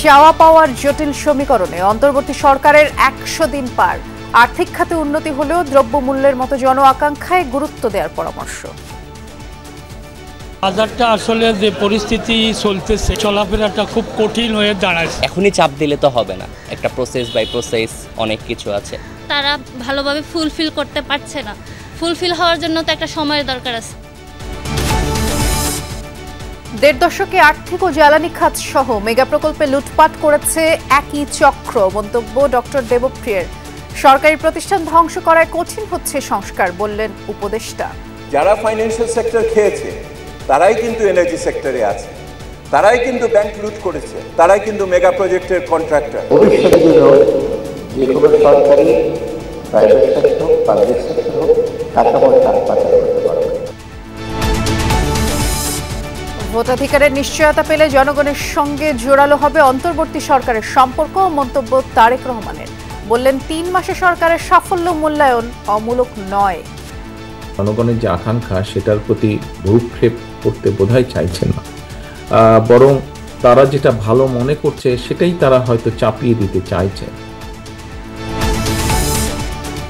চাওয়া পাওয়ার জটিল সমীকরণে অন্তর্বর্তী সরকারের ১০০ দিন পার। আর্থিক খাতে উন্নতি হলেও দ্রব্যমূল্যের মতো জন আকাঙ্ক্ষায় গুরুত্ব দেওয়ার পরামর্শ। বাজারটা আসলে যে পরিস্থিতি চলতেছে, চলাফেরাটা খুব কঠিন হয়ে দাঁড়াচ্ছে। এখনই চাপ দিলে তো হবে না, একটা প্রসেস বাই প্রসেস অনেক কিছু আছে। তারা ভালোভাবে ফুলফিল করতে পারছে না। ফুলফিল হওয়ার জন্য তো একটা সময়ের দরকার আছে। দেড় দশকে আর্থিক ও জ্বালানি খাত সহ মেগা প্রকল্পে লুটপাট করেছে একই চক্র, মন্তব্য ডক্টর দেবপ্রিয়ের। সরকারি প্রতিষ্ঠান ধ্বংস করায় কঠিন হচ্ছে সংস্কার, বললেন উপদেষ্টা। যারা ফাইন্যান্সিয়াল সেক্টর খেয়েছে তারাই কিন্তু এনার্জি সেক্টরে আছে, তারাই কিন্তু ব্যাংক লুট করেছে, তারাই কিন্তু মেগা প্রজেক্টের কন্ট্রাক্টর। ভবিষ্যতে যে কোনো সরকারি প্রাইভেট সেক্টর পাবলিক সেক্টর কাঁচামালটা পাচার করতে পারবে। ভোটাধিকারের নিশ্চয়তা পেলে জনগণের সঙ্গে জোরালো হবে অন্তর্বর্তী সরকারের সম্পর্ক, মন্তব্য তারেক রহমানের। বললেন ৩ মাসে সরকারের সাফল্য মূল্যায়ন অমূলক নয়। জনগণের যে আকাঙ্ক্ষা সেটার প্রতি ভ্রুক্ষেপ করতে বোধহয় চাইছেন না, বরং তারা যেটা ভালো মনে করছে সেটাই তারা হয়তো চাপিয়ে দিতে চাইছে।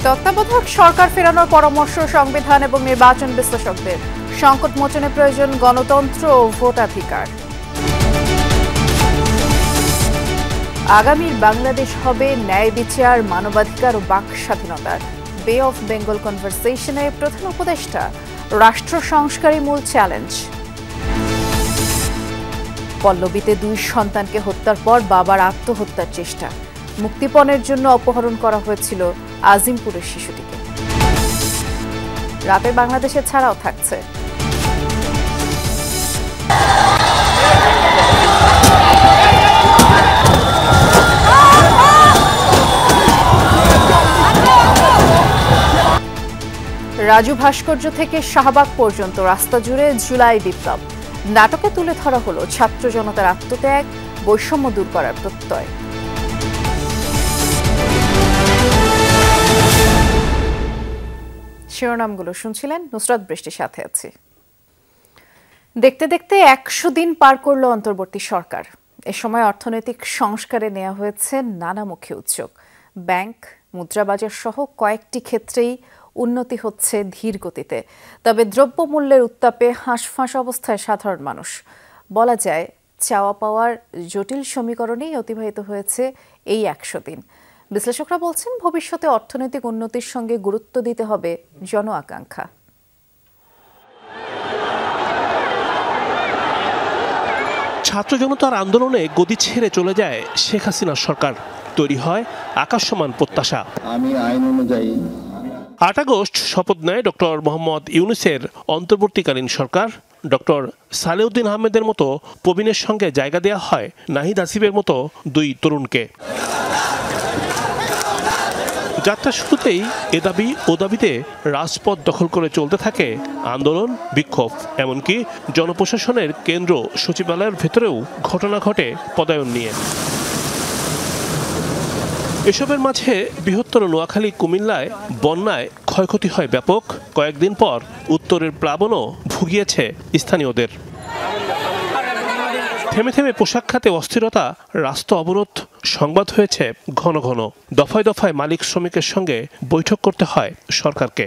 তত্ত্বাবধায়ক সরকার ফেরানোর পরামর্শ সংবিধান এবং নির্বাচন বিশ্লেষকদের। সংকট মোচনে প্রয়োজন গণতন্ত্র ও ভোটাধিকার। আগামীর বাংলাদেশ হবে ন্যায় বিচার, মানবাধিকার ও বাক স্বাধীনতার। বে অফ বেঙ্গল কনভারসেশনে প্রধান উপদেষ্টা। রাষ্ট্র সংস্কারই মূল চ্যালেঞ্জ। পল্লবীতে ২ সন্তানকে হত্যার পর বাবার আত্মহত্যার চেষ্টা। মুক্তিপণের জন্য অপহরণ করা হয়েছিল আজিমপুরের শিশুটিকে। রাতের বাংলাদেশে ছাড়াও থাকছে রাজু ভাস্কর্য থেকে শাহবাগ পর্যন্ত রাস্তা জুড়ে জুলাই বিপ্লব। নাটকে তুলে ধরা হলো ছাত্র জনতার আত্মত্যাগ, বৈষম্য দূর করার প্রত্যয়। শিরোনামগুলো শুনছিলেন, নুসরাত বৃষ্টির সাথে আছি। দেখতে দেখতে ১০০ দিন পার করল অন্তর্বর্তী সরকার। এ সময় অর্থনৈতিক সংস্কারে নেওয়া হয়েছে নানামুখী উদ্যোগ। ব্যাংক, মুদ্রাবাজার সহ কয়েকটি ক্ষেত্রেই উন্নতি হচ্ছে ধীর গতিতে। তবে দ্রব্যমূল্যের উত্তাপে হাঁসফাঁস অবস্থায় সাধারণ মানুষ। বলা যায় চাওয়া পাওয়ার জটিল সমীকরণেই অতিবাহিত হয়েছে এই ১০০ দিন। বিশ্লেষকরা বলছেন ভবিষ্যতে অর্থনৈতিক উন্নতির সঙ্গে গুরুত্ব দিতে হবে জন আকাঙ্ক্ষা। ছাত্র জনতার আন্দোলনে গদি ছেড়ে চলে যায় শেখ হাসিনার সরকার, তৈরি হয় আকাশসমান প্রত্যাশা। আমি আইন অনুযায়ী ৮ আগস্ট শপথ নেয় ডক্টর মোহাম্মদ ইউনূসের অন্তর্বর্তীকালীন সরকার। ডক্টর সালেউদ্দিন আহমেদের মতো প্রবীণের সঙ্গে জায়গা দেওয়া হয় নাহিদ আসিফের মতো 2 তরুণকে। যাত্রা শুরুতেই এ দাবি ও দাবিতে রাজপথ দখল করে চলতে থাকে আন্দোলন, বিক্ষোভ, এমনকি জনপ্রশাসনের কেন্দ্র সচিবালয়ের ভেতরেও ঘটনা ঘটে পদায়ন নিয়ে। এসবের মাঝে বৃহত্তর নোয়াখালী, কুমিল্লায় বন্যায় ক্ষয়ক্ষতি হয় ব্যাপক। কয়েকদিন পর উত্তরের প্লাবনও ভুগিয়েছে স্থানীয়দের। থেমে থেমে পোশাক খাতে অস্থিরতা, রাস্তা অবরোধ সংবাদ হয়েছে ঘন ঘন। দফায় দফায় মালিক শ্রমিকের সঙ্গে বৈঠক করতে হয় সরকারকে।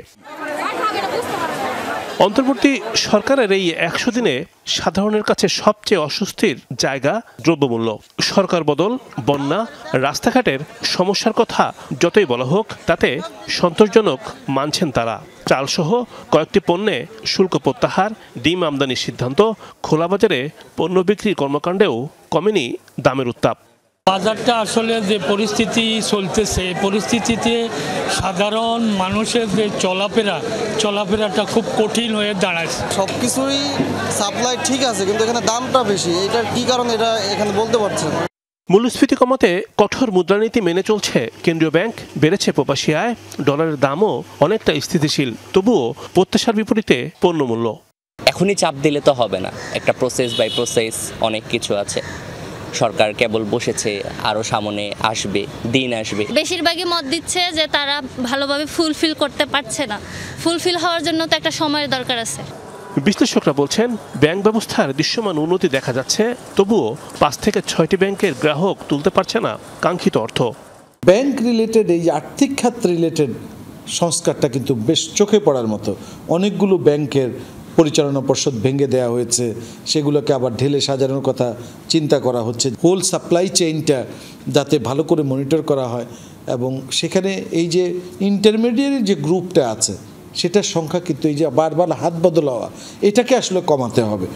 অন্তর্বর্তী সরকারের এই ১০০ দিনে সাধারণের কাছে সবচেয়ে অস্বস্তির জায়গা দ্রব্যমূল্য। সরকার বদল, বন্যা, রাস্তাঘাটের সমস্যার কথা যতই বলা হোক তাতে সন্তোষজনক মানছেন তারা। চালসহ কয়েকটি পণ্যে শুল্ক প্রত্যাহার, ডিম আমদানির সিদ্ধান্ত, খোলা বাজারে পণ্য বিক্রির কর্মকাণ্ডেও কমেনি দামের উত্তাপ। বাজারটা আসলে যে পরিস্থিতি চলতেছে, পরিস্থিতিতে সাধারণ মানুষের যে চলাফেরাটা খুব কঠিন হয়ে দাঁড়াচ্ছে। সবকিছুই সাপ্লাই ঠিক আছে, কিন্তু এখানে দামটা বেশি। এটার কি কারণ এটা এখানে বলতে পারছে না। মূল্যস্ফীতি কমাতে কঠোর মুদ্রানীতি মেনে চলছে কেন্দ্রীয় ব্যাংক। বেড়েছে প্রবাসী আয়, ডলারের দামও অনেকটা স্থিতিশীল। তবুও প্রত্যাশার বিপরীতে পণ্যমূল্য। এখনই চাপ দিলে তো হবে না, একটা প্রসেস বাই প্রসেস অনেক কিছু আছে। সরকার কেবল বসেছে, আরো সামনে আসবে, দিন আসবে। বেশিরভাগই মত দিচ্ছে যে তারা ভালোভাবে ফুলফিল করতে পারছে না। ফুলফিল হওয়ার জন্য তো একটা সময়ের দরকার আছে। বিশ্লেষকরা বলছেন ব্যাংক ব্যবস্থার দৃশ্যমান উন্নতি দেখা যাচ্ছে, তবুও 5 থেকে 6টি ব্যাংকের গ্রাহক তুলতে পারছে না কাঙ্ক্ষিত অর্থ। ব্যাংক রিলেটেড এই আর্থিক খাত রিলেটেড সংস্কারটা কিন্তু বেশ চোখে পড়ার মতো। অনেকগুলো ব্যাংকের পরিচালনা পর্ষদ ভেঙে দেওয়া হয়েছে, সেগুলোকে আবার ঢেলে সাজানোর কথা চিন্তা করা হচ্ছে। হোল সাপ্লাই চেইনটা যাতে ভালো করে মনিটর করা হয় এবং সেখানে এই যে ইন্টারমিডিয়েট যে গ্রুপটা আছে সেটার সংখ্যা কিন্তু এই যে বারবার হাত বদল হওয়া, এটাকে আসলে কমাতে হবে।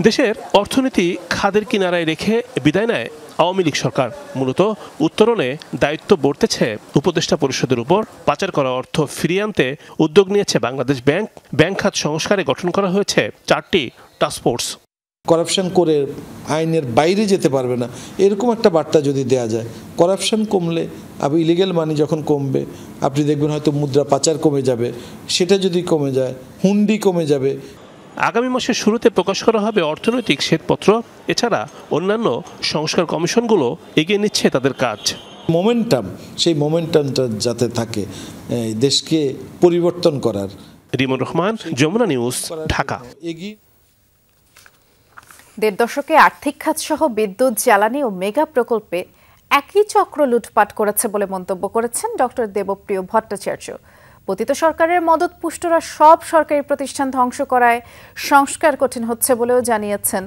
দেশের অর্থনীতি খাদের কিনারায় রেখে বিদায় নেয় আওয়ামী লীগ সরকার। মূলত উত্তরণে দায়িত্ব বর্তেছে উপদেষ্টা পরিষদের উপর। পাচার করা অর্থ ফিরিয়ে আনতে উদ্যোগ নিয়েছে বাংলাদেশ ব্যাংক। ব্যাংক খাত সংস্কারে গঠন করা হয়েছে 4টি টাস্কফোর্স। করাপশন করে আইনের বাইরে যেতে পারবে না, এরকম একটা বার্তা যদি দেয়া যায়, করাপশন কমলে আবার ইলিগেল মানি যখন কমবে আপনি দেখবেন হয়তো মুদ্রা পাচার কমে যাবে, সেটা যদি কমে যায় হুন্ডি কমে যাবে। আগামী মাসের শুরুতে প্রকাশ করা হবে অর্থনৈতিক শ্বেতপত্র। এছাড়া অন্যান্য সংস্কার কমিশনগুলো এগিয়ে নিচ্ছে তাদের কাজ। মোমেন্টাম, সেই মোমেন্টামটা যাতে থাকে দেশকে পরিবর্তন করার। রিমন রহমান, যমুনা নিউজ, ঢাকা। 1.5 দশকে আর্থিক খাত সহ বিদ্যুৎ, জ্বালানি ও মেগা প্রকল্পে একই চক্র লুটপাট করেছে বলে মন্তব্য করেছেন ডক্টর দেবপ্রিয় ভট্টাচার্য। পতিত সরকারের মদত পুষ্টরা সব সরকারি প্রতিষ্ঠান ধ্বংস করায় সংস্কার কঠিন হচ্ছে বলেও জানিয়েছেন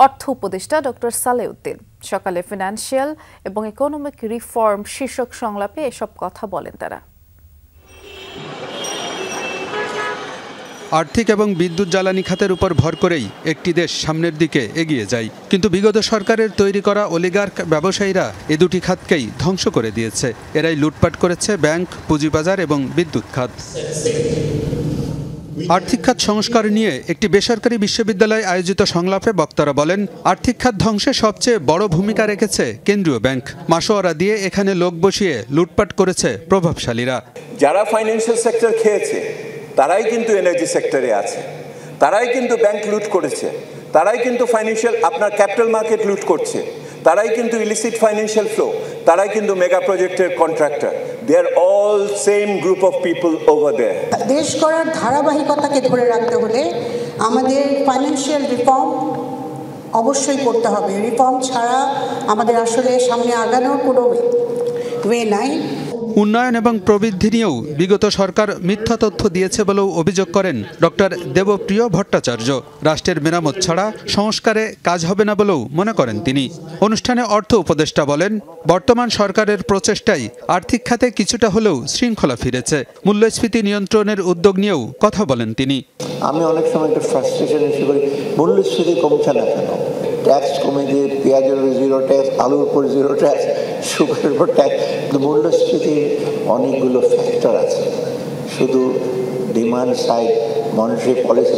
অর্থ উপদেষ্টা ডক্টর সালেউদ্দিন। সকালে ফিনান্সিয়াল এবং ইকোনমিক রিফর্ম শীর্ষক সংলাপে এসব কথা বলেন তারা। আর্থিক এবং বিদ্যুৎ জ্বালানি খাতের উপর ভর করেই একটি দেশ সামনের দিকে এগিয়ে যায়, কিন্তু বিগত সরকারের তৈরি করা অলিগার্ক ব্যবসায়ীরা এ দুটি খাতকেই ধ্বংস করে দিয়েছে। এরাই লুটপাট করেছে ব্যাংক, পুঁজিবাজার এবং বিদ্যুৎ খাত। আর্থিক খাত সংস্কার নিয়ে একটি বেসরকারি বিশ্ববিদ্যালয়ে আয়োজিত সংলাপে বক্তারা বলেন, আর্থিক খাত ধ্বংসে সবচেয়ে বড় ভূমিকা রেখেছে কেন্দ্রীয় ব্যাংক। মাসোয়ারা দিয়ে এখানে লোক বসিয়ে লুটপাট করেছে প্রভাবশালীরা। যারা ফাইন্যান্সিয়াল সেক্টর খেয়েছে তারাই কিন্তু এনার্জি সেক্টরে আছে, তারাই কিন্তু ব্যাংক লুট করেছে, তারাই কিন্তু ফাইন্যান্সিয়াল আপনার ক্যাপিটাল মার্কেট লুট করছে, তারাই কিন্তু ইলিসিট ফাইন্যান্সিয়াল ফ্লো, তারাই কিন্তু মেগা প্রজেক্টের contractor. They are all same group of people over there. দেশ গড়ার ধারাবাহিকতাকে ধরে রাখতে হলে আমাদের ফাইন্যান্সিয়াল রিফর্ম অবশ্যই করতে হবে। রিফর্ম ছাড়া আমাদের আসলে সামনে আগানোর কোনো ওয়ে নাই। উন্নয়ন এবং প্রবৃদ্ধি নিয়েও বিগত সরকার মিথ্যা তথ্য দিয়েছে বলেও অভিযোগ করেন ডক্টর দেবপ্রিয় ভট্টাচার্য। রাষ্ট্রের মেরামত ছাড়া সংস্কারে কাজ হবে না বলেও মনে করেন তিনি। অনুষ্ঠানে অর্থ উপদেষ্টা বলেন, বর্তমান সরকারের প্রচেষ্টায় আর্থিক খাতে কিছুটা হলেও শৃঙ্খলা ফিরেছে। মূল্যস্ফীতি নিয়ন্ত্রণের উদ্যোগ নিয়েও কথা বলেন তিনি। আমি অনেক সময় একটা ফ্রাস্ট্রেশন এসে করি, মূল্যস্ফীতি কমছে না কেন? ট্যাক্স কমে দিয়ে পেঁয়াজের উপর 0 ট্যাক্স, আলুর উপর 0 ট্যাক্স, সুগারের উপর ট্যাক্স। মূল্যস্ফীতির অনেকগুলো ফ্যাক্টর আছে, শুধু ডিমান্ড সাইড মনিটারি পলিসি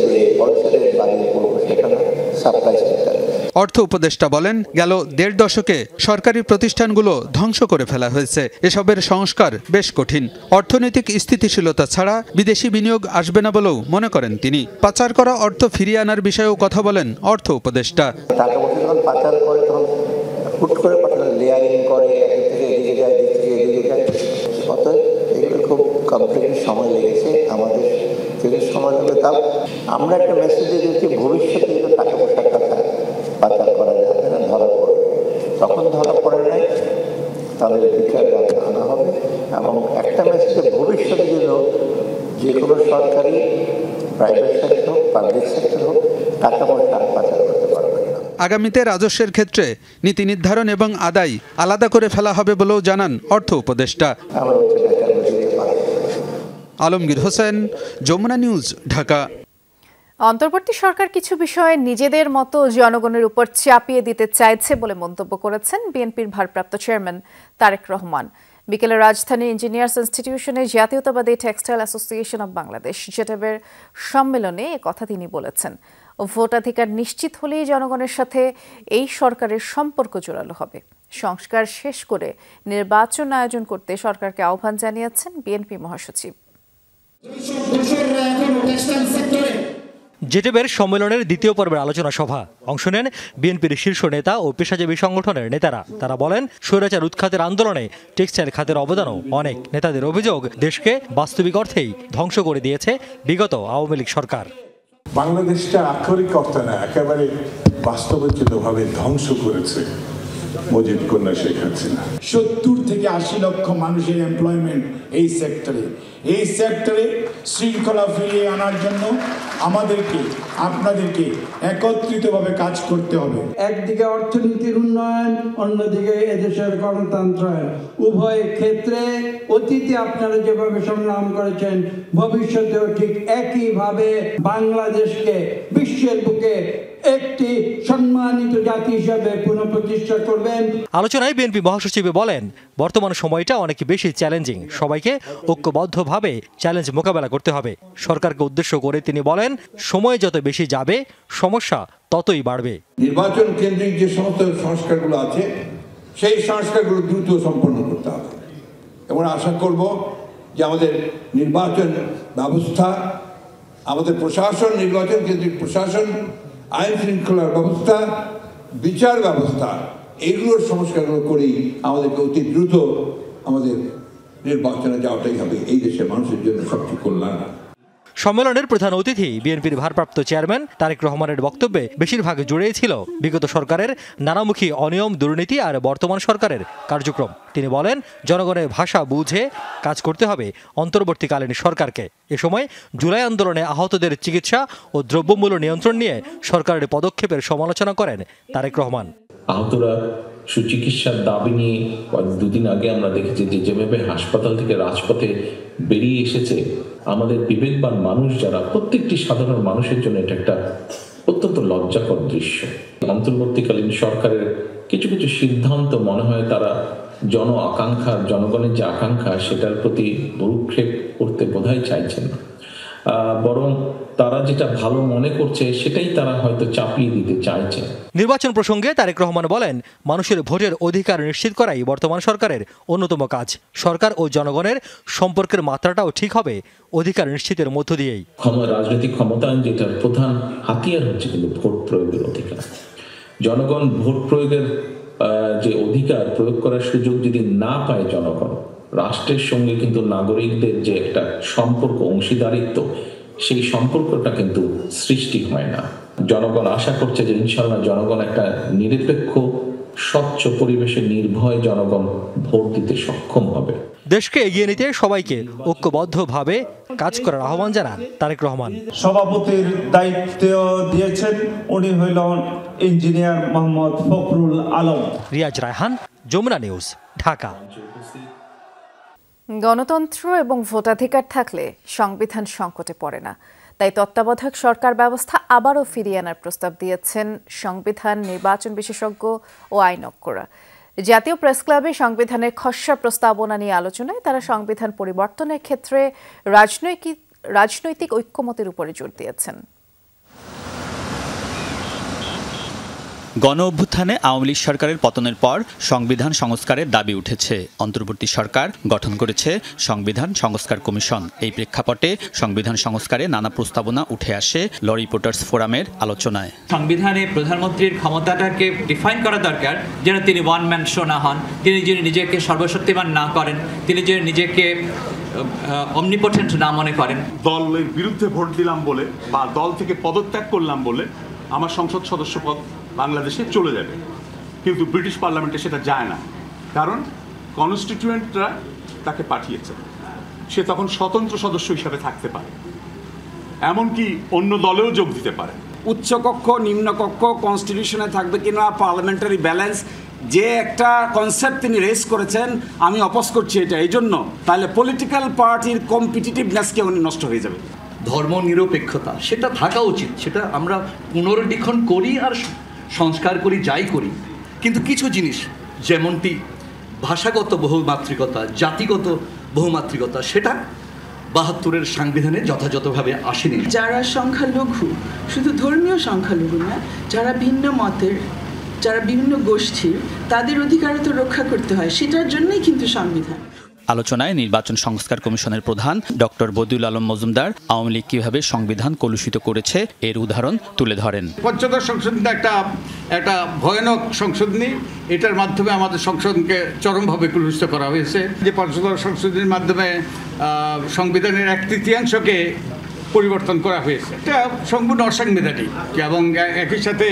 বাড়িয়ে পড়বো সেটা না, সাপ্লাই সেক্টর। অর্থ উপদেষ্টা বলেন, গেল 1.5 দশকে সরকারি প্রতিষ্ঠানগুলো ধ্বংস করে ফেলা হয়েছে। এসবের সংস্কার বেশ কঠিন। অর্থনৈতিক স্থিতিশীলতা ছাড়া বিদেশি বিনিয়োগ আসবে না বলেও মনে করেন তিনি। পাচার করা অর্থ ফিরিয়ে আনার বিষয়েও কথা বলেন অর্থ উপদেষ্টা। টাকা পয়সা যখন পাচার করে তখন হুট করে পাঠানো লেয়ারিং করে, এক থেকে এদিকে যায়, দিক থেকে এদিকে যায়। অতএব এগুলো খুব কমপ্লিকেটেড সময় লেগেছে আমাদের, যদি সময় লাগবে। তাও আমরা একটা মেসেজ দিয়েছি, ভবিষ্যতে যদি টাকা পয়সার কথা পাচার করা যাবে না, ধরা পড়বে। তখন ধরা পড়ে নাই তাহলে বিচার আনা হবে। এবং একটা মেসেজে ভবিষ্যতে যেন যে কোনো সরকারি প্রাইভেট সেক্টর হোক, পাবলিক সেক্টর হোক, টাকা পয়সা পাচার করতে পারবে না। আগামীতে রাজস্বের ক্ষেত্রে নীতি নির্ধারণ এবং আদায় আলাদা করে ফেলা হবে বলেও জানান অর্থ উপদেষ্টা। আলমগীর হোসেন, যমুনা নিউজ, ঢাকা। অন্তর্বর্তী সরকার কিছু বিষয়ে নিজেদের মতো জনগণের উপর চাপিয়ে দিতে চাইছে বলে মন্তব্য করেছেন বিএনপির ভারপ্রাপ্ত চেয়ারম্যান তারেক রহমান। বিকেলে রাজধানী ইঞ্জিনিয়ার্স ইনস্টিটিউশনে জাতীয়তাবাদী টেক্সটাইল অ্যাসোসিয়েশন অব বাংলাদেশ জেটেবের সম্মেলনে কথা তিনি বলেছেন। ভোটাধিকার নিশ্চিত হলেই জনগণের সাথে এই সরকারের সম্পর্ক জোরালো হবে। সংস্কার শেষ করে নির্বাচন আয়োজন করতে সরকারকে আহ্বান জানিয়েছেন বিএনপি মহাসচিব। জেটেবের সম্মেলনের দ্বিতীয় পর্বের আলোচনা সভা অংশ নেন বিএনপির শীর্ষ নেতা ও পেশাজীবী সংগঠনের নেতারা। তারা বলেন, স্বৈরাচার উৎখাতের আন্দোলনে টেক্সটাইল খাতের অবদানও অনেক। নেতাদের অভিযোগ, দেশকে বাস্তবিক অর্থেই ধ্বংস করে দিয়েছে বিগত আওয়ামী লীগ সরকার। বাংলাদেশটা আক্ষরিক অর্থে না একেবারে বাস্তবচ্যুতভাবে ধ্বংস করেছে মুজিব কন্যা শেখ হাসিনা। 70 থেকে 80 লক্ষ মানুষের এমপ্লয়মেন্ট এই সেক্টরে শৃঙ্খলা ফিরিয়ে আনার জন্য আমাদেরকে আপনাদেরকে একত্রিতভাবে কাজ করতে হবে। একদিকে অর্থনীতির উন্নয়ন, অন্যদিকে এদেশের গণতন্ত্রায়ন, উভয় ক্ষেত্রে অতীতে আপনারা যেভাবে সংগ্রাম করেছেন ভবিষ্যতেও ঠিক একইভাবে বাংলাদেশকে বিশ্বের বুকে একটি সম্মানিত জাতি হিসেবে পুনঃপ্রতিষ্ঠা করবেন। আলোচনায় বিএনপি মহাসচিব বলেন, বর্তমান সময়টা অনেক বেশি চ্যালেঞ্জিং, সবাইকে ঐক্যবদ্ধভাবে চ্যালেঞ্জ মোকাবেলা করতে হবে। সরকারকে উদ্দেশ্য করে তিনি বলেন, সময় যত বেশি যাবে সমস্যা ততই বাড়বে। নির্বাচন কেন্দ্রিক যে সমস্ত সংস্কারগুলো আছে সেই সংস্কারগুলো দ্রুত সম্পন্ন করতে হবে এবং আশা করব যে আমাদের নির্বাচন ব্যবস্থা, আমাদের প্রশাসন, নির্বাচন কেন্দ্রিক প্রশাসন, আইন শৃঙ্খলার ব্যবস্থা, বিচার ব্যবস্থা, এগুলোর সংস্কারগুলো করেই আমাদেরকে অতি দ্রুত আমাদের নির্বাচনে যাওয়াটাই হবে এই দেশের মানুষের জন্য সবচেয়ে কল্যাণ। সম্মেলনের প্রধান অতিথি বিএনপির ভারপ্রাপ্ত চেয়ারম্যান তারেক রহমানের বক্তব্যে বেশিরভাগ জুড়েই ছিল বিগত সরকারের নানামুখী অনিয়ম, দুর্নীতি আর বর্তমান সরকারের কার্যক্রম। তিনি বলেন, জনগণের ভাষা বুঝে কাজ করতে হবে অন্তর্বর্তীকালীন সরকারকে। এ সময় জুলাই আন্দোলনে আহতদের চিকিৎসা ও দ্রব্যমূল্য নিয়ন্ত্রণ নিয়ে সরকারের পদক্ষেপের সমালোচনা করেন তারেক রহমান। আহতরা সুচিকিৎসার দাবি নিয়ে দুদিন আগে আমরা দেখেছি যে যেভাবে হাসপাতাল থেকে রাজপথে বেরিয়ে এসেছে আমাদের বিবেকবান মানুষ যারা, প্রত্যেকটি সাধারণ মানুষের জন্য এটা একটা অত্যন্ত লজ্জাকর দৃশ্য। অন্তর্বর্তীকালীন সরকারের কিছু কিছু সিদ্ধান্ত মনে হয় তারা জনগণের যে আকাঙ্ক্ষা সেটার প্রতি ভ্রুক্ষেপ করতে বোধহয় চাইছেন না, বরং তারা যেটা ভালো মনে করছে সেটাই তারা হয়তো চাপিয়ে দিতে চাইছে। নির্বাচন প্রসঙ্গে তারেক রহমান বলেন, মানুষের ভোটের অধিকার নিশ্চিত করাই বর্তমান সরকারের অন্যতম কাজ। সরকার ও জনগণের সম্পর্কের মাত্রাটাও ঠিক হবে অধিকার নিশ্চিতের মধ্য দিয়েই। রাজনৈতিক ক্ষমতায়ন যেটার প্রধান হাতিয়ার হচ্ছে কিন্তু ভোট প্রয়োগের অধিকার। জনগণ ভোট প্রয়োগের যে অধিকার প্রয়োগ করার সুযোগ যদি না পায় জনগণ, রাষ্ট্রের সঙ্গে কিন্তু নাগরিকদের যে একটা সম্পর্ক, অংশীদারিত্ব, সেই সম্পর্কটা কিন্তু সৃষ্টি হয় না। জনগণ আশা করছে যে ইনশাআল্লাহ জনগণ একটা নিরপেক্ষ, স্বচ্ছ পরিবেশে নির্ভয় জনগণ ভোট দিতে সক্ষম হবে। দেশকে এগিয়ে নিতে সবাইকে ঐক্যবদ্ধভাবে কাজ করার আহ্বান জানান তারেক রহমান। সভাপতির দায়িত্ব দিয়েছেন উনি হইলেন ইঞ্জিনিয়ার মোহাম্মদ ফখরুল আলম। রিয়াজ রায়হান, যমুনা নিউজ, ঢাকা। গণতন্ত্র এবং ভোটাধিকার থাকলে সংবিধান সংকটে পড়ে না, তাই তত্ত্বাবধায়ক সরকার ব্যবস্থা আবারও ফিরিয়ে আনার প্রস্তাব দিয়েছেন সংবিধান, নির্বাচন বিশেষজ্ঞ ও আইনজ্ঞরা। জাতীয় প্রেস ক্লাবে সংবিধানের খসড়া প্রস্তাবনা নিয়ে আলোচনায় তারা সংবিধান পরিবর্তনের ক্ষেত্রে রাজনৈতিক ঐক্যমতের উপরে জোর দিয়েছেন। গণ অভ্যুত্থানে আওয়ামী লীগ সরকারের পতনের পর সংবিধান সংস্কারের দাবি উঠেছে। অন্তর্বর্তী সরকার গঠন করেছে সংবিধান সংস্কার কমিশন। এই প্রেক্ষাপটে সংবিধান সংস্কারে নানা প্রস্তাবনা উঠে আসে ল রিপোর্টার্স ফোরামের আলোচনায়। সংবিধানে প্রধানমন্ত্রীর ক্ষমতাটাকে ডিফাইন করা দরকার, যেন তিনি ওয়ান ম্যান শো না হন, তিনি যেন নিজেকে সর্বশক্তিমান না করেন, তিনি যেন নিজেকে অমনিপোটেন্ট না মনে করেন। দলের বিরুদ্ধে ভোট দিলাম বলে বা দল থেকে পদত্যাগ করলাম বলে আমার সংসদ সদস্য পদ বাংলাদেশে চলে যাবে, কিন্তু ব্রিটিশ পার্লামেন্টে সেটা যায় না, কারণ কনস্টিটিউয়েন্টরা তাকে পাঠিয়েছে। সে তখন স্বতন্ত্র সদস্য হিসাবে থাকতে পারে, এমনকি অন্য দলেও যোগ দিতে পারে। উচ্চকক্ষ, নিম্নকক্ষ কনস্টিটিউশনে থাকবে কিনা, পার্লামেন্টারি ব্যালেন্স, যে একটা কনসেপ্ট তিনি রেজ করেছেন, আমি অপোজ করছি এটা এই জন্য, তাহলে পলিটিক্যাল পার্টির কম্পিটিটিভনেসকে উনি নষ্ট হয়ে যাবে। ধর্মনিরপেক্ষতা সেটা থাকা উচিত, সেটা আমরা পুনরুদ্দীক্ষণ করি আর সংস্কার করি, যাই করি, কিন্তু কিছু জিনিস যেমনটি ভাষাগত বহুমাত্রিকতা, জাতিগত বহুমাত্রিকতা, সেটা ৭২-এর সংবিধানে যথাযথভাবে আসেনি। যারা সংখ্যালঘু, শুধু ধর্মীয় সংখ্যালঘু না, যারা ভিন্ন মতের, যারা বিভিন্ন গোষ্ঠীর, তাদের অধিকারও তো রক্ষা করতে হয়, সেটার জন্যই কিন্তু সংবিধান। আলোচনায় নির্বাচন সংস্কার কমিশনের প্রধান ডক্টর বদিউল আলম মজুমদার আওয়ামী লীগ কিভাবে সংবিধান কলুষিত করেছে এর উদাহরণ তুলে ধরেন। পঞ্চদশ সংশোধনী একটা ভয়ানক সংশোধনী, এটার মাধ্যমে আমাদের সংসদকে চরমভাবে কলুষিত করা হয়েছে। যে পঞ্চদশ সংশোধনীর মাধ্যমে সংবিধানের 1/3 পরিবর্তন করা হয়েছে। এটা সম্পূর্ণ অসাংবিধানিক এবং একই সাথে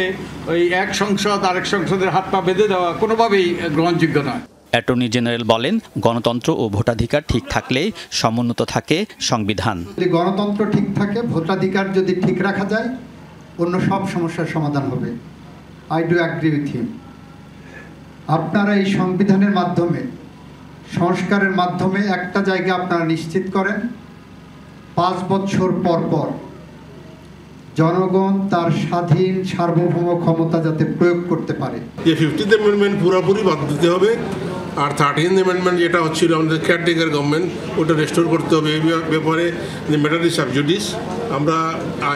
ওই এক সংসদ আরেক সংসদের হাত পা বেঁধে দেওয়া কোনোভাবেই গ্রহণযোগ্য নয়। অ্যাটর্নি জেনারেল বলেন, গণতন্ত্র ও ভোটাধিকার ঠিক থাকলেই সমুন্নত থাকে সংবিধান। যদি গণতন্ত্র ঠিক থাকে, ভোটাধিকার যদি ঠিক রাখা যায়, অন্য সব সমস্যার সমাধান হবে। I do agree with him. আপনারা এই সংবিধানের মাধ্যমে, সংস্কারের মাধ্যমে একটা জায়গা আপনারা নিশ্চিত করেন, 5 বছর পর পর জনগণ তার স্বাধীন সার্বভৌম ক্ষমতা যাতে প্রয়োগ করতে পারে। যে 50th অ্যামেন্ডমেন্ট পুরোপুরি বাদ দিতে হবে, আর 13th অ্যামেন্ডমেন্ট যেটা হচ্ছিল আমাদের কেয়ারটেকার গভর্নমেন্ট, ওটা রেস্টোর করতে হবে। এই ব্যাপারে ম্যাটার ইজ সাব জুডিস, আমরা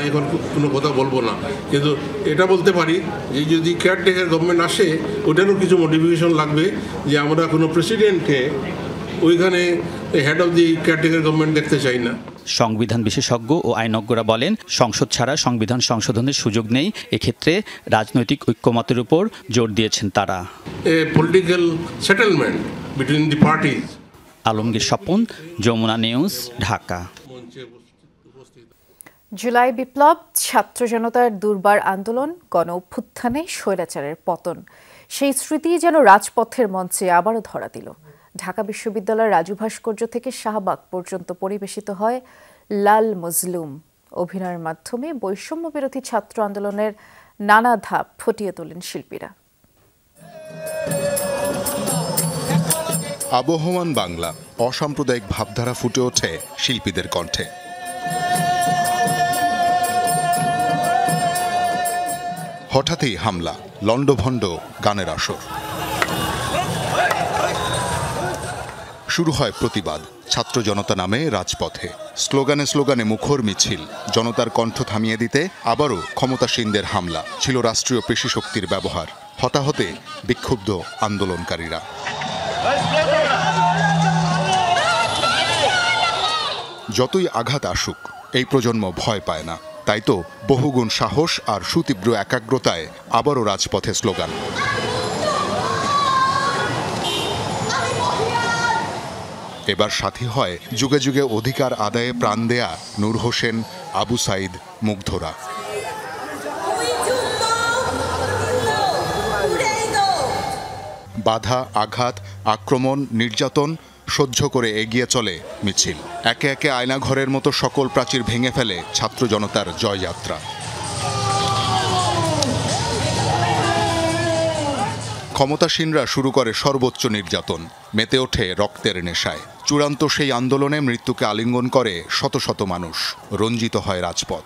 এখন কোনো কথা বলবো না, কিন্তু এটা বলতে পারি যে যদি কেয়ারটেকার গভর্নমেন্ট আসে, ওটারও কিছু মডিফিকেশন লাগবে, যে আমরা কোনো প্রেসিডেন্টকে ওইখানে head of the caretaker government দেখতে চাই না। সংবিধান বিশেষজ্ঞ ও আইনজ্ঞরা বলেন, সংসদ ছাড়া সংবিধান সংশোধনের সুযোগ নেই। এক্ষেত্রে রাজনৈতিক ঐক্যমতের উপর জোর দিয়েছেন তারা। Political settlement between the parties. Alamgir Swapan, Jamuna news, Dhaka. জুলাই বিপ্লব, ছাত্র জনতার দুর্বার আন্দোলন, গণ অভ্যুত্থানে স্বৈরাচারের পতন, সেই স্মৃতি যেন রাজপথের মঞ্চে আবারও ধরা দিল। ঢাকা বিশ্ববিদ্যালয়ের রাজু ভাস্কর্য থেকে শাহবাগ পর্যন্ত পরিবেশিত হয় লাল মজলুম। অভিনয়ের মাধ্যমে বৈষম্য বিরোধী ছাত্র আন্দোলনের নানা ধাপ ফুটিয়ে তোলেন শিল্পীরা। আবহমান বাংলা, অসাম্প্রদায়িক ভাবধারা ফুটে ওঠে শিল্পীদের কণ্ঠে। হঠাৎই হামলা, লণ্ডভণ্ড গানের আসর। শুরু হয় প্রতিবাদ, ছাত্র জনতা নামে রাজপথে। স্লোগানে স্লোগানে মুখর মিছিল। জনতার কণ্ঠ থামিয়ে দিতে আবারও ক্ষমতাসীনদের হামলা। ছিল রাষ্ট্রীয় পেশি শক্তির ব্যবহার। হতাহতে বিক্ষুব্ধ আন্দোলনকারীরা। যতই আঘাত আসুক, এই প্রজন্ম ভয় পায় না। তাই তো বহুগুণ সাহস আর সুতীব্র একাগ্রতায় আবারও রাজপথে স্লোগান। এবার সাথী হয় যুগে যুগে অধিকার আদায়ে প্রাণ দেয়া নূর হোসেন, আবু সাইদ, মুগ্ধরা। বাধা, আঘাত, আক্রমণ, নির্যাতন সহ্য করে এগিয়ে চলে মিছিল। একে একে আয়নাঘরের মতো সকল প্রাচীর ভেঙে ফেলে ছাত্র জনতার জয়যাত্রা। ক্ষমতাসীনরা শুরু করে সর্বোচ্চ নির্যাতন। মেতে ওঠে রক্তের নেশায়। চূড়ান্ত সেই আন্দোলনে মৃত্যুকে আলিঙ্গন করে শত শত মানুষ। রঞ্জিত হয় রাজপথ।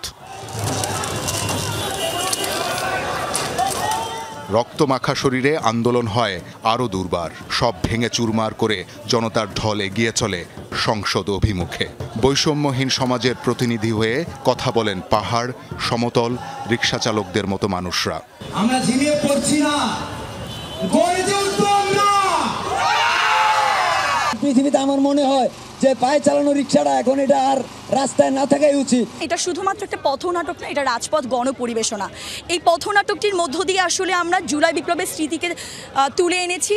রক্তমাখা শরীরে আন্দোলন হয় আরও দুর্বার। সব ভেঙে চুরমার করে জনতার ঢল এগিয়ে চলে সংসদ অভিমুখে। বৈষম্যহীন সমাজের প্রতিনিধি হয়ে কথা বলেন পাহাড়, সমতল, রিক্সা চালকদের মতো মানুষরা। আমরা ঝিমিয়ে পড়ছি না, পৃথিবীতে আমার মনে হয় যে পায়ে চালানো রিক্সাটা এখন এটা আর রাস্তায় না থাকাই উচিত। এটা শুধুমাত্র একটা পথনাটক না, এটা রাজপথ গণপরিবেশনা। এই পথনাটকটির মধ্য দিয়ে আসলে আমরা জুলাই বিপ্লবের স্মৃতিকে তুলে এনেছি।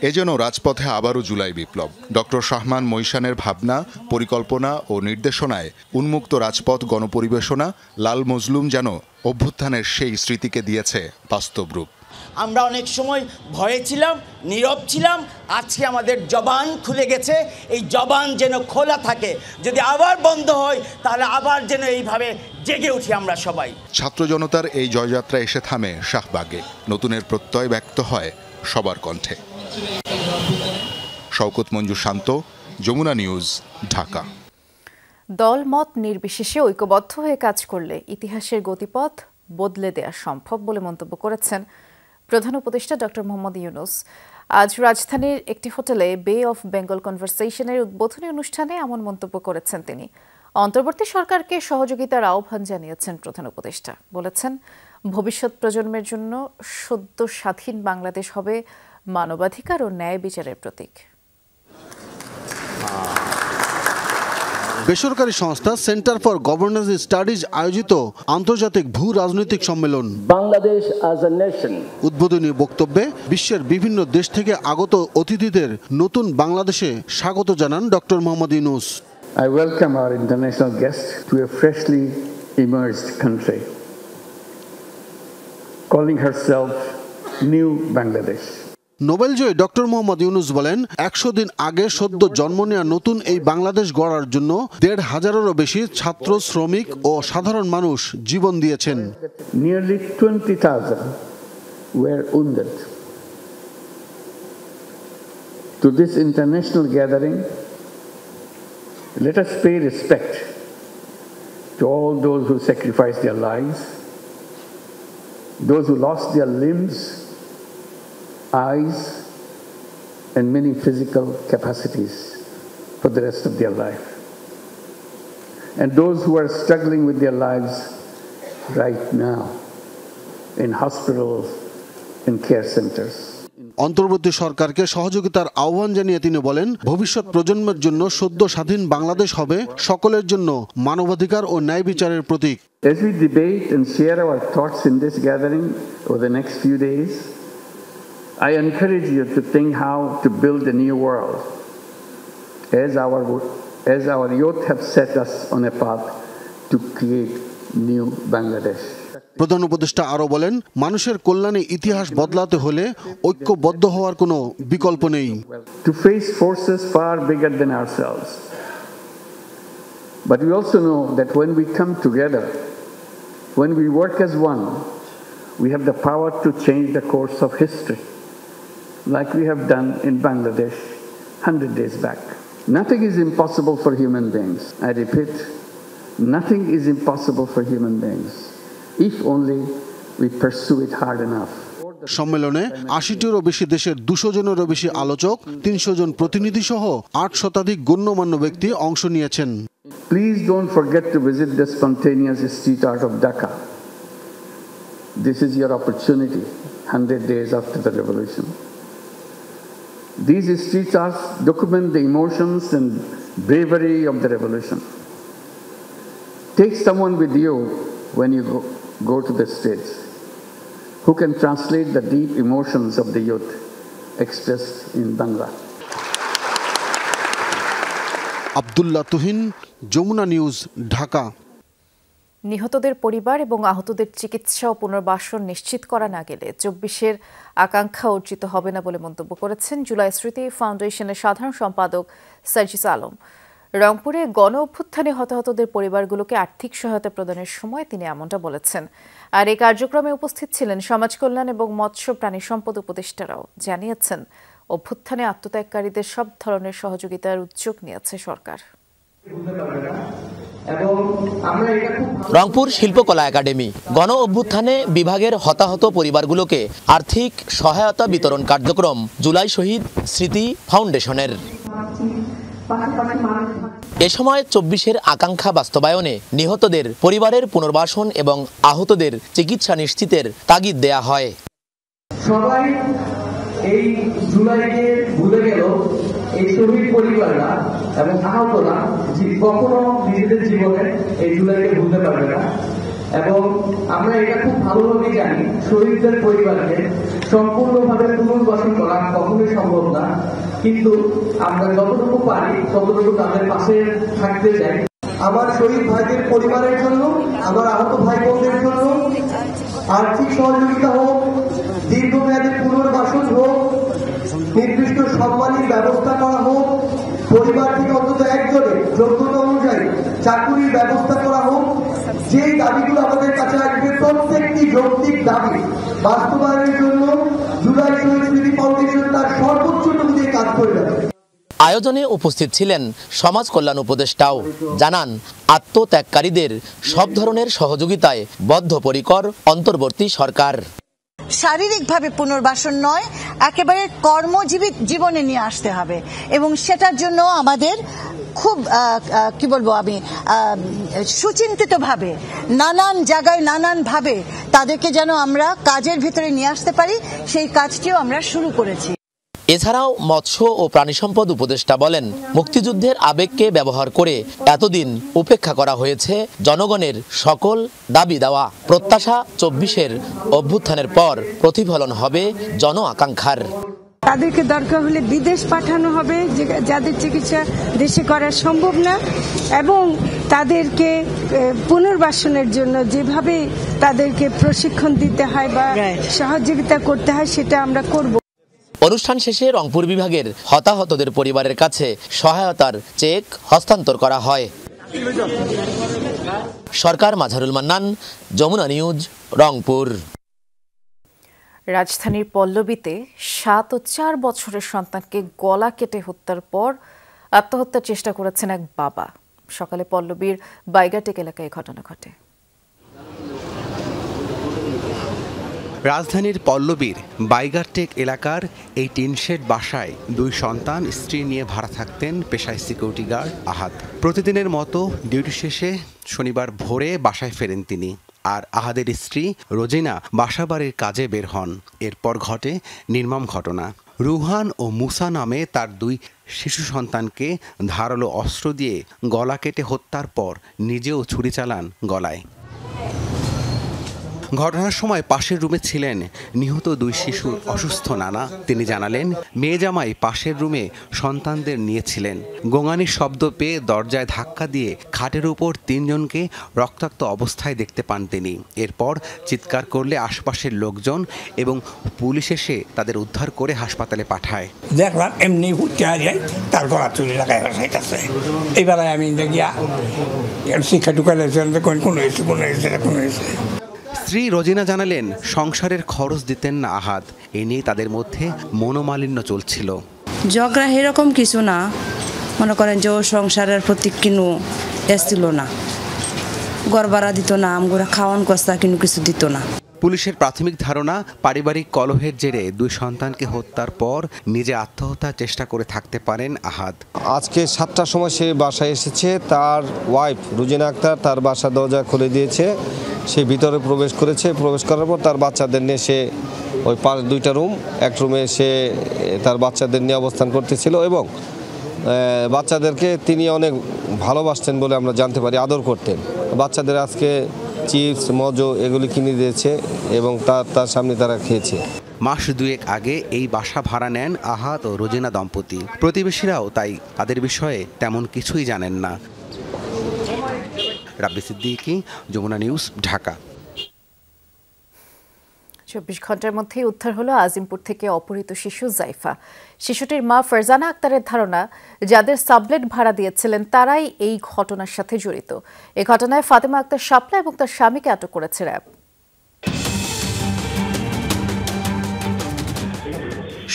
এজন্য রাজপথে আবারও জুলাই বিপ্লব। ডক্টর শাহমান মৈশানের ভাবনা, পরিকল্পনা ও নির্দেশনায় উন্মুক্ত রাজপথ গণপরিবেশনা লাল মজলুম যেন অভ্যুত্থানের সেই স্মৃতিকে দিয়েছে বাস্তব রূপ। আমরা অনেক সময় ভয়ে ছিলাম, নীরব ছিলাম। আজকে আমাদের জবান খুলে গেছে। এই জবান যেন খোলা থাকে। যদি আবার বন্ধ হয় তাহলে আবার যেন এইভাবে জেগে উঠি আমরা সবাই। ছাত্র জনতার এই জয়যাত্রা এসে থামে শাহবাগে। নতুনের প্রত্যয় ব্যক্ত হয় সবার কণ্ঠে। শওকত মঞ্জু শান্ত, যমুনা নিউজ, ঢাকা। দল মত নির্বিশেষে ঐক্যবদ্ধ হয়ে কাজ করলে ইতিহাসের গতিপথ বদলে দেওয়া সম্ভব বলে মন্তব্য করেছেন প্রধান উপদেষ্টা ডক্টর মোহাম্মদ ইউনূস। আজ রাজধানীর একটি হোটেলে বে অফ বেঙ্গল কনভারসেশনের উদ্বোধনী অনুষ্ঠানে এমন মন্তব্য করেছেন তিনি। অন্তর্বর্তী সরকারকে সহযোগিতার আহ্বান জানিয়েছেন প্রধান উপদেষ্টা। বলেছেন, ভবিষ্যৎ প্রজন্মের জন্য সদ্য স্বাধীন বাংলাদেশ হবে মানবাধিকার ও ন্যায় বিচারের প্রতীক। বেসরকারি সংস্থা সেন্টার ফর গভর্নেন্স স্টাডিজ আয়োজিত আন্তর্জাতিক ভূ রাজনৈতিক সম্মেলন বাংলাদেশ অ্যাজ এ নেশন উদ্বোধনী বক্তব্যে বিশ্বের বিভিন্ন দেশ থেকে আগত অতিথিদের নতুন বাংলাদেশে স্বাগত জানান doctor Mohammad Yunus. I welcome our international guest to a freshly emerged country, calling herself New Bangladesh. নোবেলজয়ী ডক্টর মোহাম্মদ ইউনুস বলেন 100 দিন আগে সদ্য জন্ম নেওয়া নতুন এই বাংলাদেশ গড়ার জন্য 1,500-এরও বেশি ছাত্র, শ্রমিক ও সাধারণ মানুষ জীবন দিয়েছেন। Nearly 20,000 were wounded. To this international gathering, let us pay respect to all those who sacrificed their lives, those who lost their limbs, eyes, and many physical capacities for the rest of their life, and those who are struggling with their lives right now in hospitals and care centers. অন্তর্বর্তী সরকারকে সহযোগিতার আহ্বান জানিয়ে তিনি বলেন, ভবিষ্যৎ প্রজন্মের জন্য সদ্য স্বাধীন বাংলাদেশ হবে সকলের জন্য মানবাধিকার ও ন্যায় বিচারের প্রতীক। As we debate and share our thoughts in this gathering over the next few days, I encourage you to think how to build a new world, as our youth have set us on a path to create new Bangladesh. প্রধান উপদেষ্টা আরো বলেন, মানুষের কল্যাণে ইতিহাস বদলাতে হলে ঐক্যবদ্ধ হওয়ার কোনো বিকল্প নেই। To face forces far bigger than ourselves, but we also know that when we come together, when we work as one, we have the power to change the course of history, like we have done in Bangladesh 100 days back. Nothing is impossible for human beings. I repeat, nothing is impossible for human beings, if only we pursue it hard enough. সম্মেলনে 80টিরও বেশি দেশের 200 জনেরও বেশি আলোচক, 300 জন প্রতিনিধি সহ 8 শতাধিক গণ্যমান্য ব্যক্তি অংশ নিয়েছেন। Please don't forget to visit the spontaneous street art of Dhaka. This is your opportunity 100 days after the revolution. These street arts document the emotions and bravery of the revolution. Take someone with you when you go to the streets, who can translate the deep emotions of the youth expressed in Bangla. Abdullah Tuhin, Jamuna news, Dhaka. নিহতদের পরিবার এবং আহতদের চিকিৎসা ও পুনর্বাসন নিশ্চিত করা না গেলে 24-এর আকাঙ্ক্ষা অর্জিত হবে না বলে মন্তব্য করেছেন জুলাই স্মৃতি ফাউন্ডেশনের সাধারণ সম্পাদক সার্জিস আলম। রংপুরে গণ অভ্যুত্থানে হতাহতদের পরিবারগুলোকে আর্থিক সহায়তা প্রদানের সময় তিনি এমনটা বলেছেন। আর এই কার্যক্রমে উপস্থিত ছিলেন সমাজ কল্যাণ এবং মৎস্য প্রাণী সম্পদ উপদেষ্টারাও। জানিয়েছেন, অভ্যুত্থানে আত্মত্যাগকারীদের সব ধরনের সহযোগিতার উদ্যোগ নিয়েছে সরকার। রংপুর শিল্পকলা একাডেমি গণ অভ্যুত্থানে বিভাগের হতাহত পরিবারগুলোকে আর্থিক সহায়তা বিতরণ কার্যক্রম জুলাই শহীদ স্মৃতি ফাউন্ডেশনের। এ সময় 24-এর আকাঙ্ক্ষা বাস্তবায়নে নিহতদের পরিবারের পুনর্বাসন এবং আহতদের চিকিৎসা নিশ্চিতের তাগিদ দেয়া হয়। সবাই এই জুলাইকে ভুলে গেল, এই শহীদ পরিবাররা এবং আহতরা কখনো নিজেদের জীবনে এই জুলাইকে ভুলতে পারবে না। এবং আমরা এটা খুব ভালোভাবে জানি, শহীদদের পরিবারকে সম্পূর্ণভাবে পুনর্বাসন করা কখনোই সম্ভব না, কিন্তু আমরা যতটুকু পারি ততটুকু তাদের পাশে থাকতে চাই। আমার শহীদ ভাইদের পরিবারের জন্য, আমার আহত ভাই বোনদের জন্য আর্থিক সহযোগিতা হোক, দীর্ঘমেয়াদী পুনর্বাসন হোক, নির্দিষ্ট সম্মানের ব্যবস্থা করা হোক, পরিবার থেকে অন্তত একজনের যোগ্যতা অনুযায়ী চাকুরির ব্যবস্থা করা হোক। যেই দাবিগুলো আমাদের কাছে আসবে প্রত্যেকটি যৌক্তিক দাবি বাস্তবায়নের জন্য জুলাই শহীদ স্মৃতি ফাউন্ডেশন তার সর্বোচ্চটুকু দিয়ে কাজ করে যাবে। আয়োজনে উপস্থিত ছিলেন সমাজ কল্যাণ উপদেষ্টাও। জানান, আত্মত্যাগকারীদের সব ধরনের সহযোগিতায় বদ্ধপরিকর অন্তর্বর্তী সরকার। শারীরিকভাবে পুনর্বাসন নয়, একেবারে কর্মজীবী জীবনে নিয়ে আসতে হবে এবং সেটার জন্য আমাদের খুব কি বলবো আমি সুচিন্তিতভাবে নানান জায়গায় নানানভাবে তাদেরকে যেন আমরা কাজের ভিতরে নিয়ে আসতে পারি, সেই কাজটিও আমরা শুরু করেছি। এছাড়াও মৎস্য ও প্রাণী সম্পদ উপদেষ্টা বলেন, মুক্তিযুদ্ধের আবেগকে ব্যবহার করে এতদিন উপেক্ষা করা হয়েছে জনগণের সকল দাবি দেওয়া। প্রত্যাশা 24-এর অভ্যুত্থানের পর প্রতিফলন হবে জন আকাঙ্ক্ষার। তাদেরকে দরকার হলে বিদেশ পাঠানো হবে, যাদের চিকিৎসা দেশে করা সম্ভব না, এবং তাদেরকে পুনর্বাসনের জন্য যেভাবে তাদেরকে প্রশিক্ষণ দিতে হয় বা সহযোগিতা করতে হয় সেটা আমরা করব। অনুষ্ঠান শেষে রংপুর বিভাগের হতাহতদের পরিবারের কাছে সহায়তার চেক হস্তান্তর করা হয়। সরকার, মাঝারুল মান্নান, যমুনা নিউজ, রংপুর। রাজধানীর পল্লবীতে 7 ও 4 বছরের সন্তানকে গলা কেটে হত্যার পর আত্মহত্যার চেষ্টা করেছেন এক বাবা। সকালে পল্লবীর বাইগাটেক এলাকায় এই ঘটনা ঘটে। রাজধানীর পল্লবীর বাইগারটেক এলাকার এই টিনশেড বাসায় 2 সন্তান, স্ত্রী নিয়ে ভাড়া থাকতেন পেশায় সিকিউরিটি গার্ড আহাদ। প্রতিদিনের মতো ডিউটি শেষে শনিবার ভোরে বাসায় ফেরেন তিনি, আর আহাদের স্ত্রী রোজিনা বাসাবাড়ির কাজে বের হন। এরপর ঘটে নির্মম ঘটনা। রুহান ও মুসা নামে তার 2 শিশু সন্তানকে ধারালো অস্ত্র দিয়ে গলা কেটে হত্যার পর নিজেও ছুরি চালান গলায়। ঘটনার সময় পাশের রুমে ছিলেন নিহত 2 শিশুর অসুস্থ নানা। তিনি জানালেন, মেয়ে জামাই পাশের রুমে সন্তানদের নিয়েছিলেন। গোঙানির শব্দ পেয়ে দরজায় ধাক্কা দিয়ে খাটের উপর 3 জনকে রক্তাক্ত অবস্থায় দেখতে পান তিনি। এরপর চিৎকার করলে আশপাশের লোকজন এবং পুলিশ এসে তাদের উদ্ধার করে হাসপাতালে পাঠায়। দেখলাম এমনি হুটে হারিয়ে তার গলা চুরি লাগাই বসাইতেছে। এইবারে আমি দেখিয়া শিক্ষা ঢুকাইলেছেন কোন হয়েছে। স্ত্রী রোজিনা জানালেন, সংসারের খরচ দিতেন না আহাদ, এ নিয়ে তাদের মধ্যে মনোমালিন্য চলছিল। ঝগড়া এরকম কিছু না, মনে করেন যে ও সংসারের প্রতি কিনু এসছিল না, গড়বাড়া দিত না, আমগুলা খাওয়ান কস্তা কিনু কিছু দিত না। পুলিশের প্রাথমিক ধারণা, পারিবারিক কলহের জেরে 2 সন্তানকে হত্যার পর নিজে আত্মহত্যার চেষ্টা করে থাকতে পারেন আহাদ। আজকে 7টার সময় সে বাসায় এসেছে, তার ওয়াইফ রুজিনা আক্তার তার বাসার দরজা খুলে দিয়েছে। সে ভিতরে প্রবেশ করেছে, প্রবেশ করার পর তার বাচ্চাদের নিয়ে সে ওই 2টা রুম, এক রুমে সে তার বাচ্চাদের নিয়ে অবস্থান করতেছিল এবং বাচ্চাদেরকে তিনি অনেক ভালোবাসতেন বলে আমরা জানতে পারি, আদর করতেন। বাচ্চাদের আজকে চিপস, মজো এগুলি কিনে দিয়েছে এবং তার সামনে তারা খেয়েছে। মাস 2 আগে এই বাসা ভাড়া নেন আহাদ ও রোজিনা দম্পতি। প্রতিবেশীরাও তাই তাদের বিষয়ে তেমন কিছুই জানেন না। রাব্বি সিদ্দিকী, যমুনা নিউজ, ঢাকা। 24 ঘন্টার মধ্যেই উদ্ধার হলো আজিমপুর থেকে অপহৃত শিশু জাইফা। শিশুটির মা ফারজানা আক্তারের ধারণা, যাদের সাবলেট ভাড়া দিয়েছিলেন তারাই এই ঘটনার সাথে জড়িত। এই ঘটনায় ফাতেমা আক্তার শাপলা এবং তার স্বামীকে আটক করেছে র্যাব।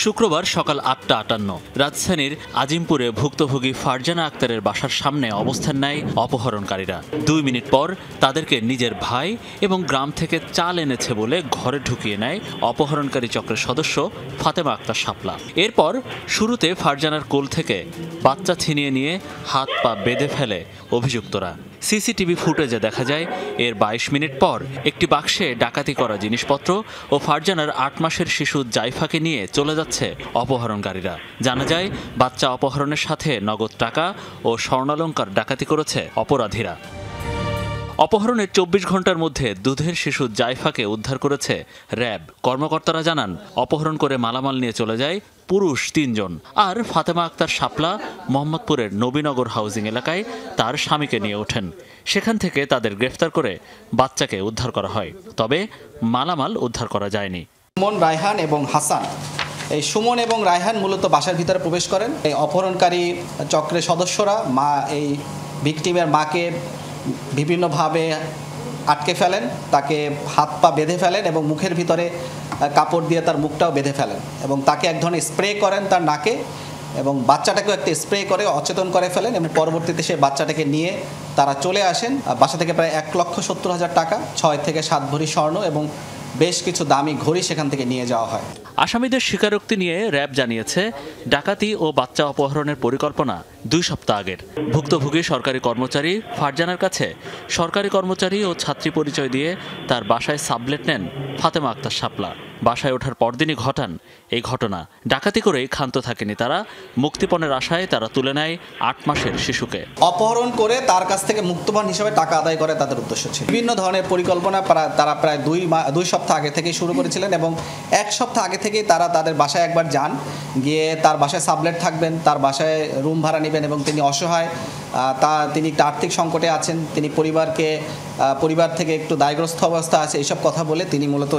শুক্রবার সকাল 8:58 রাজধানীর আজিমপুরে ভুক্তভোগী ফারজানা আক্তারের বাসার সামনে অবস্থান নেয় অপহরণকারীরা। 2 মিনিট পর তাদেরকে নিজের ভাই এবং গ্রাম থেকে চাল এনেছে বলে ঘরে ঢুকিয়ে নেয় অপহরণকারী চক্রের সদস্য ফাতেমা আক্তার শাপলা। এরপর শুরুতে ফারজানার কোল থেকে বাচ্চা ছিনিয়ে নিয়ে হাত পা বেঁধে ফেলে অভিযুক্তরা। সিসিটিভি ফুটেজে দেখা যায় এর 22 মিনিট পর একটি বাক্সে ডাকাতি করা জিনিসপত্র ও ফারজানার 8 মাসের শিশু জাইফাকে নিয়ে চলে যাচ্ছে অপহরণকারীরা। জানা যায়, বাচ্চা অপহরণের সাথে নগদ টাকা ও স্বর্ণালংকার ডাকাতি করেছে অপরাধীরা। অপহরণের 24 ঘন্টার মধ্যে দুধের শিশু জাইফাকে উদ্ধার করেছে র্যাব। কর্মকর্তারা জানান, অপহরণ করে মালামাল নিয়ে চলে যায় পুরুষ 3 জন। আর ফাতেমা আক্তার শাপলা মোহাম্মদপুরের নবীনগর হাউজিং এলাকায় তার স্বামীকে নিয়ে ওঠেন। সেখান থেকে তাদের গ্রেফতার করে বাচ্চাকে উদ্ধার করা হয়, তবে মালামাল উদ্ধার করা যায়নি। সুমন, রায়হান এবং হাসান, এই সুমন এবং রায়হান মূলত বাসার ভিতরে প্রবেশ করেন। এই অপহরণকারী চক্রের সদস্যরা এই ভিকটিমের মাকে বিভিন্নভাবে আটকে ফেলেন, তাকে হাত পা বেঁধে ফেলেন এবং মুখের ভিতরে কাপড় দিয়ে তার মুখটাও বেঁধে ফেলেন এবং তাকে এক ধরনের স্প্রে করেন তার নাকে এবং বাচ্চাটাকেও একটা স্প্রে করে অচেতন করে ফেলেন এবং পরবর্তীতে সে বাচ্চাটাকে নিয়ে তারা চলে আসেন। বাসা থেকে প্রায় 1,70,000 টাকা, 6 থেকে 7 ভরি স্বর্ণ এবং বেশ কিছু দামি ঘড়ি সেখান থেকে নিয়ে যাওয়া হয়। আসামিদের স্বীকারোক্তি নিয়ে র্যাব জানিয়েছে, ডাকাতি ও বাচ্চা অপহরণের পরিকল্পনা 2 সপ্তাহ আগের। ভুক্তভোগী সরকারি কর্মচারী ফারজানার কাছে সরকারি কর্মচারী ও ছাত্রী পরিচয় দিয়ে তার বাসায় সাবলেট নেন ফাতেমা আক্তার শাপলা। বাসায় ওঠার পরদিনই ঘটান এই ঘটনা। ডাকাতি করেই ক্ষান্ত থাকেনি তারা, মুক্তিপণের আশায় তারা তুলে নেয় 8 মাসের শিশুকে। অপহরণ করে তার কাছ থেকে মুক্তপণ হিসেবে টাকা আদায় করে তাদের উদ্দেশ্য ছিল। বিভিন্ন ধরনের পরিকল্পনা তারা প্রায় 2 সপ্তাহ আগে থেকেই শুরু করেছিলেন এবং 1 সপ্তাহ আগে থেকেই তারা তাদের বাসায় একবার যান, গিয়ে তার বাসায় সাবলেট থাকবেন, তার বাসায় রুম ভাড়া নেবেন এবং তিনি অসহায়, তিনি একটা আর্থিক সংকটে আছেন, তিনি পরিবার থেকে একটু দায়গ্রস্ত অবস্থা আছে, এইসব কথা বলে তিনি মূলত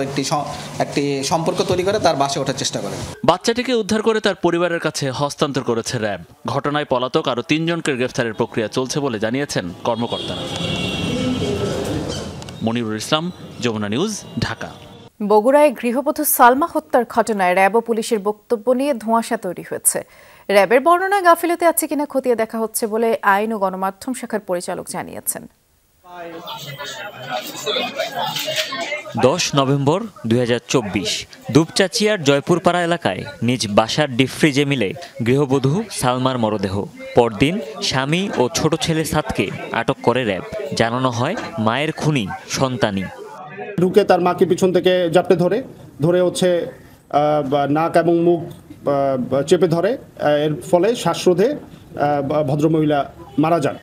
একটি সম্পর্ক তৈরি করে তার বাসায় ওঠার চেষ্টা করেন। বাচ্চাটিকে উদ্ধার করে তার পরিবারের কাছে হস্তান্তর করেছে র্যাব। ঘটনায় পলাতক আরও 3 জনকে গ্রেফতারের প্রক্রিয়া চলছে বলে জানিয়েছেন কর্মকর্তারা। মনিরুল ইসলাম, যমুনা নিউজ, ঢাকা। বগুড়ায় গৃহবধূ সালমা হত্যার ঘটনায় র্যাব ও পুলিশের বক্তব্য নিয়ে ধোঁয়াশা তৈরি হয়েছে। র্যাবের বর্ণনায় গাফিলতি আছে কিনা খতিয়ে দেখা হচ্ছে বলে আইন ও গণমাধ্যম শাখার পরিচালক জানিয়েছেন। 10 নভেম্বর 2024 দুপচাচিয়ার জয়পুরপাড়া এলাকায় নিজ বাসার ডিপ ফ্রিজে মিলে গৃহবধূ সালমার মরদেহ। পরদিন স্বামী ও ছোট ছেলে সাদকে আটক করে র্যাব। জানানো হয় মায়ের খুনি সন্তানই। ঢুকে তার মাকে পিছন থেকে জাপটে ধরে হচ্ছে নাক এবং মুখ চেপে ধরে, এর ফলে শ্বাসরোধে ভদ্রমহিলা মারা যান।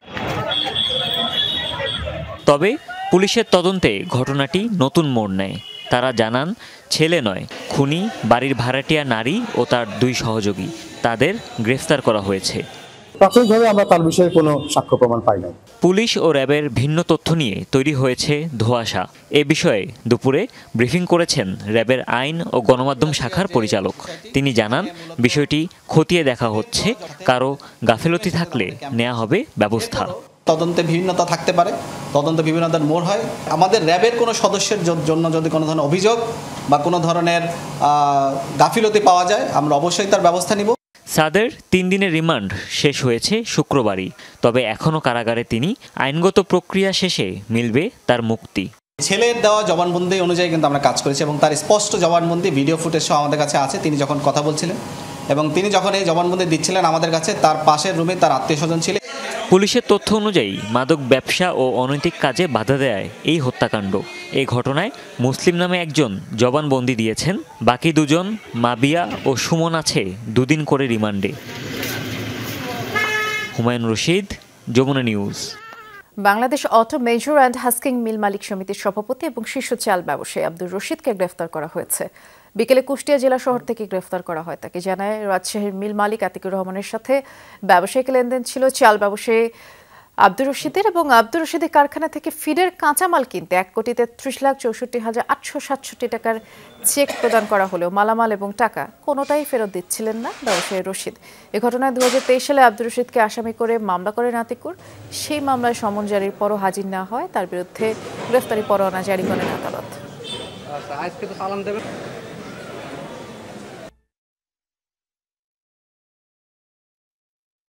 তবে পুলিশের তদন্তে ঘটনাটি নতুন মোড় নেয়। তারা জানান ছেলে নয়, খুনি বাড়ির ভাড়াটিয়া নারী ও তার 2 সহযোগী। তাদের গ্রেফতার করা হয়েছে। প্রাথমিকভাবে আমরা তার বিষয়ে কোনো সাক্ষ্য প্রমাণ পাই নাই। পুলিশ ও র্যাবের ভিন্ন তথ্য নিয়ে তৈরি হয়েছে ধোঁয়াশা। এ বিষয়ে দুপুরে ব্রিফিং করেছেন র্যাবের আইন ও গণমাধ্যম শাখার পরিচালক। তিনি জানান বিষয়টি খতিয়ে দেখা হচ্ছে, কারো গাফিলতি থাকলে নেওয়া হবে ব্যবস্থা। তদন্তে বিভিন্নতা থাকতে পারে, তদন্তে বিভিন্নতার মোড় হয়। আমাদের র্যাবের কোনো সদস্যের জন্য যদি কোনো ধরনের অভিযোগ বা কোনো ধরনের গাফিলতি পাওয়া যায়, আমরা অবশ্যই তার ব্যবস্থা নিব। সাদের 3 দিনের রিমান্ড শেষ হয়েছে শুক্রবারই। তবে এখনও কারাগারে তিনি। আইনগত প্রক্রিয়া শেষে মিলবে তার মুক্তি। ছেলের দেওয়া জবানবন্দি অনুযায়ী কিন্তু আমরা কাজ করেছি এবং তার স্পষ্ট জবানবন্দি ভিডিও ফুটেজ সহ আমাদের কাছে আছে। তিনি যখন কথা বলছিলেন এবং তিনি যখন এই জবানবন্দি দিচ্ছিলেন আমাদের কাছে, তার পাশের রুমে তার আত্মীয়স্বজন ছিলেন। পুলিশের তথ্য অনুযায়ী মাদক ব্যবসা ও অনৈতিক কাজে বাধা দেয় এই হত্যাকাণ্ড। এই ঘটনায় মুসলিম নামে একজন জবানবন্দি দিয়েছেন, বাকি 2 জন মাবিয়া ও সুমন আছে 2 দিন করে রিমান্ডে। Humayun Rashid, Jamuna news. Bangladesh auto major and husking mill মালিক সমিতির সভাপতি এবং শীর্ষ চাল ব্যবসায়ী আব্দুর রশিদকে গ্রেফতার করা হয়েছে। বিকেলে কুষ্টিয়া জেলা শহর থেকে গ্রেফতার করা হয় তাকে। জানায় রাজশাহীর মিল মালিক আতিকুর রহমানের সাথে ব্যবসায়িক লেনদেন ছিল চাল ব্যবসায়ী আব্দুর রশিদের এবং আব্দুর রশিদের কারখানা থেকে ফিডের কাঁচামাল কিনতে 1,63,64,867 টাকার চেক প্রদান করা হলেও মালামাল এবং টাকা কোনোটাই ফেরত দিচ্ছিলেন না ব্যবসায়ী রশিদ। এ ঘটনায় 2023 সালে আব্দুর রশিদকে আসামি করে মামলা করেন আতিকুর। সেই মামলায় সমন জারির পরও হাজির না হয় তার বিরুদ্ধে গ্রেফতারি পরোয়ানা জারি করেন আদালত।